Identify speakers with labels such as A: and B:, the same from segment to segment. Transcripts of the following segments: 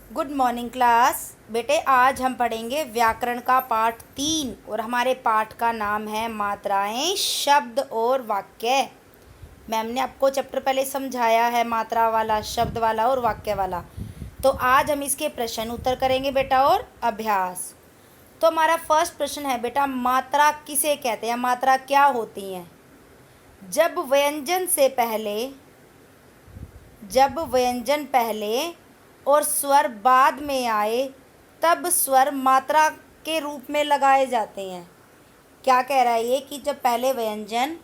A: Good morning class. बेटे आज हम पढ़ेंगे व्याकरण का पाठ 3 और हमारे पाठ का नाम है मात्राएं, शब्द और वाक्य। मैम ने आपको चैप्टर पहले समझाया है मात्रा वाला, शब्द वाला और वाक्य वाला। तो आज हम इसके प्रश्न उत्तर करेंगे बेटा और अभ्यास। तो हमारा फर्स्ट प्रश्न है बेटा, मात्रा किसे कहते हैं, मात्रा क्या होती हैं? जब व्यंजन पहले और स्वर बाद में आए तब स्वर मात्रा के रूप में लगाए जाते हैं। क्या कह रहा है ये कि जब पहले व्यंजन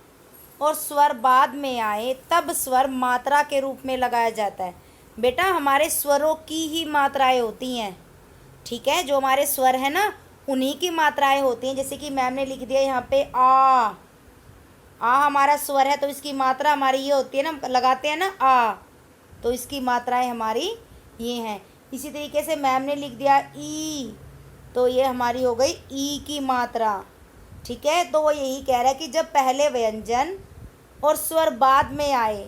A: और स्वर बाद में आए तब स्वर मात्रा के रूप में लगाया जाता है। बेटा हमारे स्वरों की ही मात्राएं होती हैं, ठीक है। जो हमारे स्वर है ना उन्हीं की मात्राएं होती हैं। जैसे कि मैम ने लिख दिया यहाँ पे आ हमारा स्वर है तो इसकी मात्रा हमारी ये होती है ना, लगाते हैं ना आ, तो इसकी मात्राएं हमारी ये हैं। इसी तरीके से मैम ने लिख दिया ई, तो ये हमारी हो गई ई की मात्रा, ठीक है। तो वो यही कह रहा है कि जब पहले व्यंजन और स्वर बाद में आए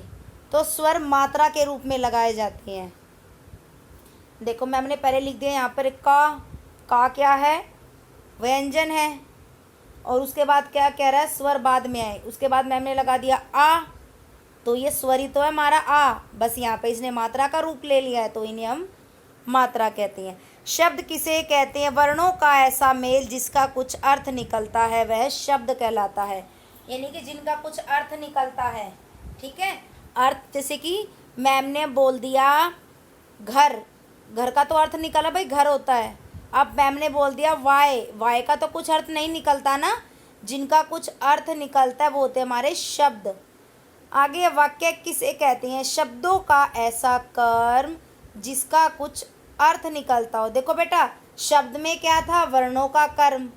A: तो स्वर मात्रा के रूप में लगाए जाते हैं। देखो मैम ने पहले लिख दिया यहाँ पर का क्या है, व्यंजन है, और उसके बाद क्या कह रहा है, स्वर बाद में आए। उसके बाद मैम ने लगा दिया आ, तो ये स्वर ही तो है हमारा आ, बस यहाँ पे इसने मात्रा का रूप ले लिया है तो इन्हें हम मात्रा कहते हैं। शब्द किसे कहते हैं? वर्णों का ऐसा मेल जिसका कुछ अर्थ निकलता है वह शब्द कहलाता है। यानी कि जिनका कुछ अर्थ निकलता है, ठीक है। अर्थ जैसे कि मैम ने बोल दिया घर, घर का तो अर्थ निकला भाई, घर होता है। अब मैम ने बोल दिया वाय का तो कुछ अर्थ नहीं निकलता ना, जिनका कुछ अर्थ निकलता है वो होते हैं हमारे शब्द। आगे वाक्य किसे कहते हैं? शब्दों का ऐसा कर्म जिसका कुछ अर्थ निकलता हो। देखो बेटा शब्द में क्या था, वर्णों का कर्म,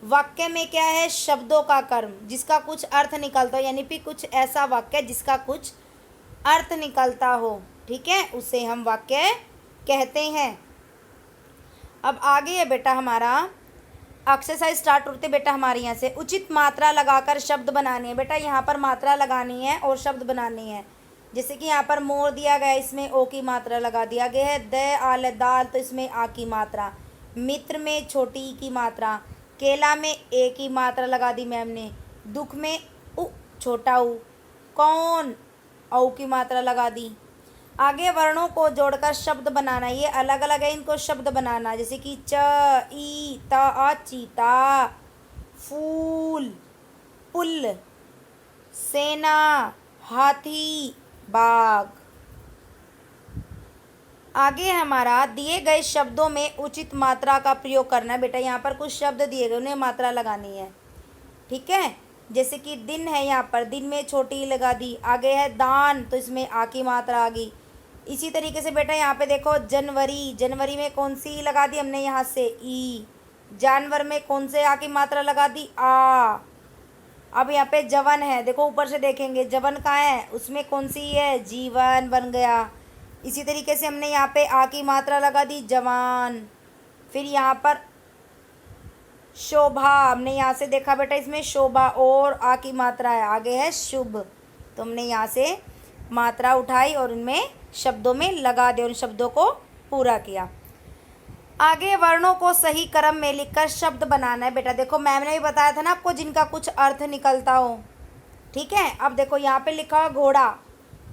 A: वाक्य में क्या है, शब्दों का कर्म जिसका कुछ अर्थ निकलता हो, यानी कि कुछ ऐसा वाक्य जिसका कुछ अर्थ निकलता हो, ठीक है, उसे हम वाक्य कहते हैं। अब आगे है बेटा हमारा एक्सरसाइज स्टार्ट होते बेटा हमारे यहाँ से। उचित मात्रा लगाकर शब्द बनानी है। बेटा यहाँ पर मात्रा लगानी है और शब्द बनानी है। जैसे कि यहाँ पर मोर दिया गया है, इसमें ओ की मात्रा लगा दिया गया है। द आल दाल, तो इसमें आ की मात्रा। मित्र में छोटी ई की मात्रा। केला में ए की मात्रा लगा दी मैम ने। दुख में उ छोटा उ। कौन औ की मात्रा लगा दी। आगे वर्णों को जोड़कर शब्द बनाना, ये अलग अलग है, इनको शब्द बनाना। जैसे कि च ई ता चीता, फूल पुल, सेना हाथी, बाघ। आगे हमारा दिए गए शब्दों में उचित मात्रा का प्रयोग करना है। बेटा यहाँ पर कुछ शब्द दिए गए, उन्हें मात्रा लगानी है, ठीक है। जैसे कि दिन है, यहाँ पर दिन में छोटी लगा दी। आगे है दान, तो इसमें आ की मात्रा आ गई। इसी तरीके से बेटा यहाँ पे देखो जनवरी, जनवरी में कौन सी लगा दी हमने, यहाँ से ई। जानवर में कौन से आ की मात्रा लगा दी, आ। अब यहाँ पे जवन है, देखो ऊपर से देखेंगे जवन कहाँ है, उसमें कौन सी है, जीवन बन गया। इसी तरीके से हमने यहाँ पे आ की मात्रा लगा दी, जवान। फिर यहाँ पर शोभा, हमने यहाँ से देखा बेटा इसमें शोभा और आ की मात्रा है। आगे है शुभ, तो हमने यहाँ से मात्रा उठाई और उनमें शब्दों में लगा दिया, उन शब्दों को पूरा किया। आगे वर्णों को सही क्रम में लिखकर शब्द बनाना है। बेटा देखो मैम ने भी बताया था ना आपको, जिनका कुछ अर्थ निकलता हो, ठीक है। अब देखो यहाँ पे लिखा हुआ घोड़ा,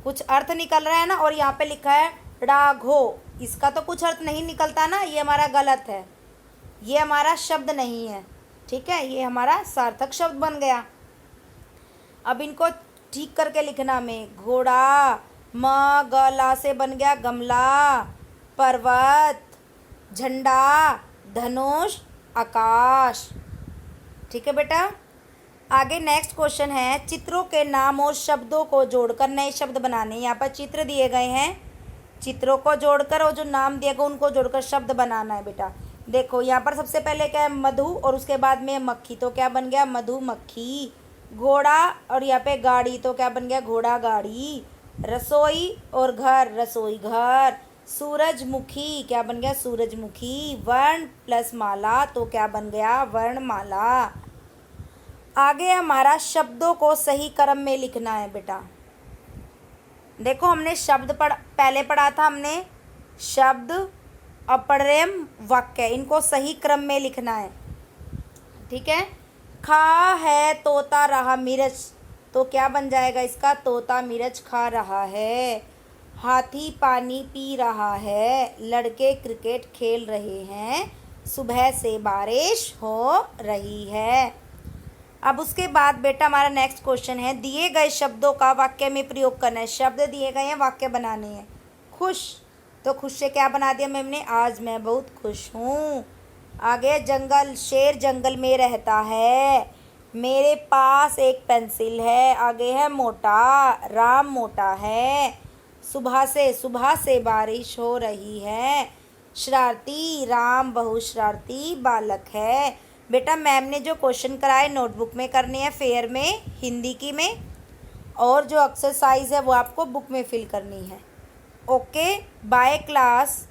A: कुछ अर्थ निकल रहा है ना, और यहाँ पे लिखा है डाघो, इसका तो कुछ अर्थ नहीं निकलता ना, ये हमारा गलत है, ये हमारा शब्द नहीं है, ठीक है, ये हमारा सार्थक शब्द बन गया। अब इनको ठीक करके लिखना में, घोड़ा म गला से बन गया गमला, पर्वत, झंडा, धनुष, आकाश, ठीक है बेटा। आगे नेक्स्ट क्वेश्चन है, चित्रों के नाम और शब्दों को जोड़कर नए शब्द बनाने। यहाँ पर चित्र दिए गए हैं, चित्रों को जोड़कर और जो नाम दिए गए उनको जोड़कर शब्द बनाना है बेटा। देखो यहाँ पर सबसे पहले क्या है, मधु, और उसके बाद में मक्खी, तो क्या बन गया, मधुमक्खी। घोड़ा और यहाँ पे गाड़ी, तो क्या बन गया, घोड़ा गाड़ी। रसोई और घर, रसोई घर। सूरजमुखी, क्या बन गया, सूरजमुखी। वर्ण प्लस माला, तो क्या बन गया, वर्णमाला। आगे हमारा शब्दों को सही क्रम में लिखना है बेटा। देखो हमने शब्द पहले पढ़ा था हमने शब्द, अपढ़्यम वाक्य, इनको सही क्रम में लिखना है। ठीक है। खा है तोता रहा मिर्च, तो क्या बन जाएगा इसका? तोता मिर्च खा रहा है। हाथी पानी पी रहा है। लड़के क्रिकेट खेल रहे हैं। सुबह से बारिश हो रही है। अब उसके बाद बेटा हमारा नेक्स्ट क्वेश्चन है, दिए गए शब्दों का वाक्य में प्रयोग करना है। शब्द दिए गए हैं, वाक्य बनाने हैं। खुश, तो खुश से क्या बना दिया मैम ने? आज मैं बहुत खुश हूँ। आगे जंगल, शेर जंगल में रहता है। मेरे पास एक पेंसिल है। आगे है मोटा, राम मोटा है। सुबह से बारिश हो रही है। शरारती, राम बहुत शरारती बालक है। बेटा मैम ने जो क्वेश्चन कराए नोटबुक में करने हैं, फेयर में, हिंदी की में, और जो एक्सरसाइज है वो आपको बुक में फिल करनी है। Okay, bye class.